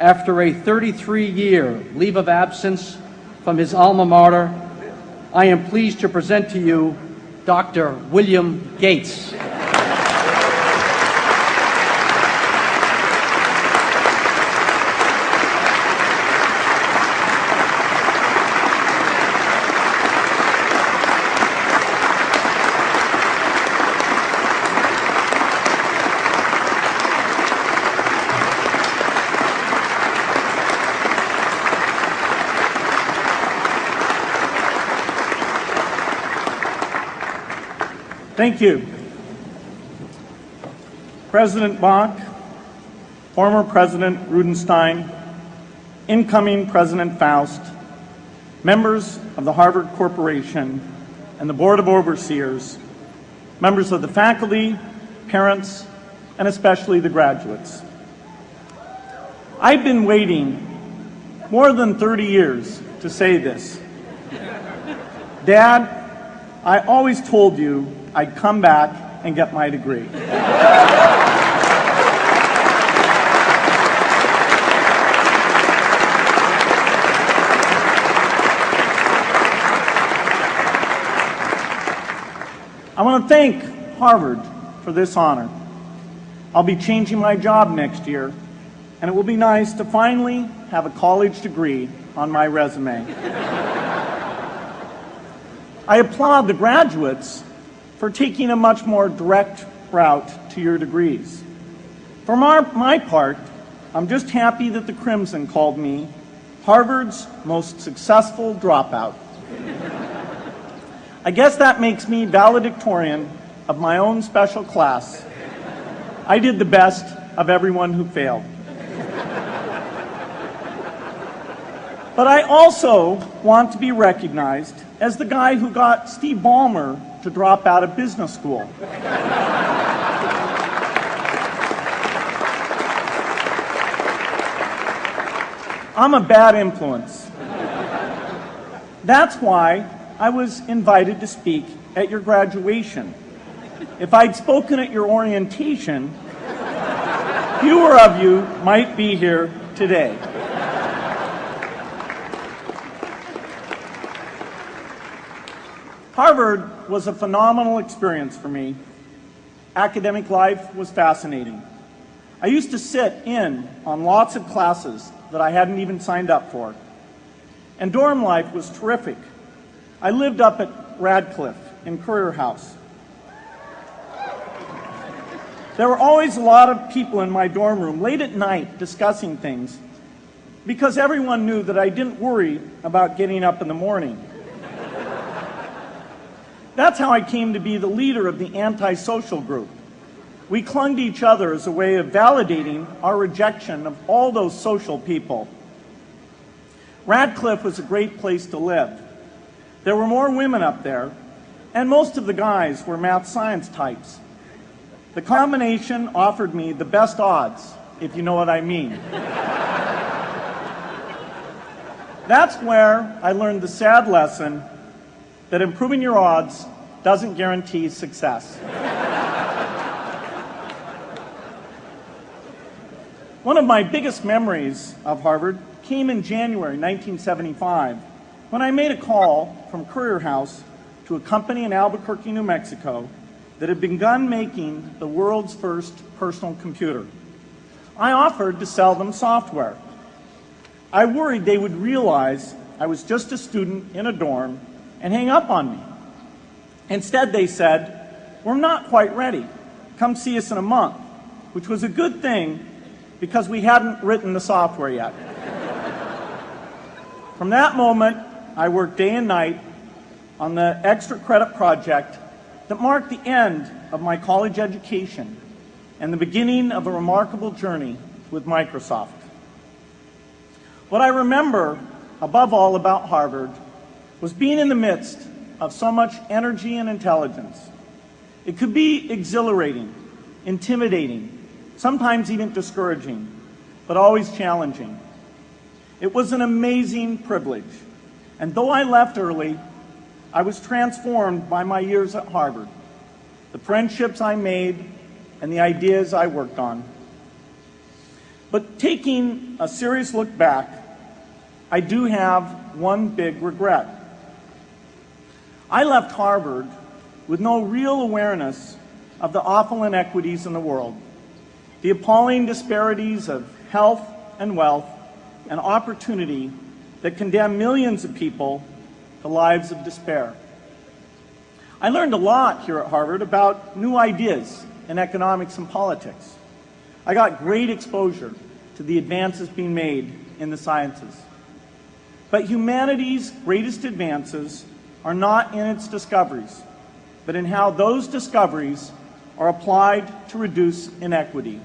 after a 33-year leave of absence from his alma mater, I am pleased to present to you Dr. William Gates. Thank you. President Bach, former President Rudenstein, incoming President Faust, members of the Harvard Corporation and the Board of Overseers, members of the faculty, parents, and especially the graduates. I've been waiting more than 30 years to say this. Dad, I always told you I'd come back and get my degree. I want to thank Harvard for this honor. I'll be changing my job next year, and it will be nice to finally have a college degree on my resume. I applaud the graduates for taking a much more direct route to your degrees. For my part, I'm just happy that the Crimson called me Harvard's most successful dropout. I guess that makes me valedictorian of my own special class. I did the best of everyone who failed. But I also want to be recognized as the guy who got Steve Ballmer to drop out of business school. I'm a bad influence. That's why I was invited to speak at your graduation. If I'd spoken at your orientation, fewer of you might be here today. Harvard was a phenomenal experience for me. Academic life was fascinating. I used to sit in on lots of classes that I hadn't even signed up for. And dorm life was terrific. I lived up at Radcliffe in Currier House. There were always a lot of people in my dorm room late at night discussing things because everyone knew that I didn't worry about getting up in the morning. That's how I came to be the leader of the antisocial group. We clung to each other as a way of validating our rejection of all those social people. Radcliffe was a great place to live. There were more women up there, and most of the guys were math science types. The combination offered me the best odds, if you know what I mean. That's where I learned the sad lesson that improving your odds doesn't guarantee success. One of my biggest memories of Harvard came in January 1975 when I made a call from Currier House to a company in Albuquerque, New Mexico that had begun making the world's first personal computer. I offered to sell them software. I worried they would realize I was just a student in a dorm and hang up on me. Instead, they said, "We're not quite ready. Come see us in a month," which was a good thing because we hadn't written the software yet. From that moment, I worked day and night on the extra credit project that marked the end of my college education and the beginning of a remarkable journey with Microsoft. What I remember above all about Harvard was being in the midst of so much energy and intelligence. It could be exhilarating, intimidating, sometimes even discouraging, but always challenging. It was an amazing privilege, and though I left early, I was transformed by my years at Harvard, the friendships I made, and the ideas I worked on. But taking a serious look back, I do have one big regret. I left Harvard with no real awareness of the awful inequities in the world, the appalling disparities of health and wealth and opportunity that condemn millions of people to lives of despair. I learned a lot here at Harvard about new ideas in economics and politics. I got great exposure to the advances being made in the sciences. But humanity's greatest advances are not in its discoveries, but in how those discoveries are applied to reduce inequity.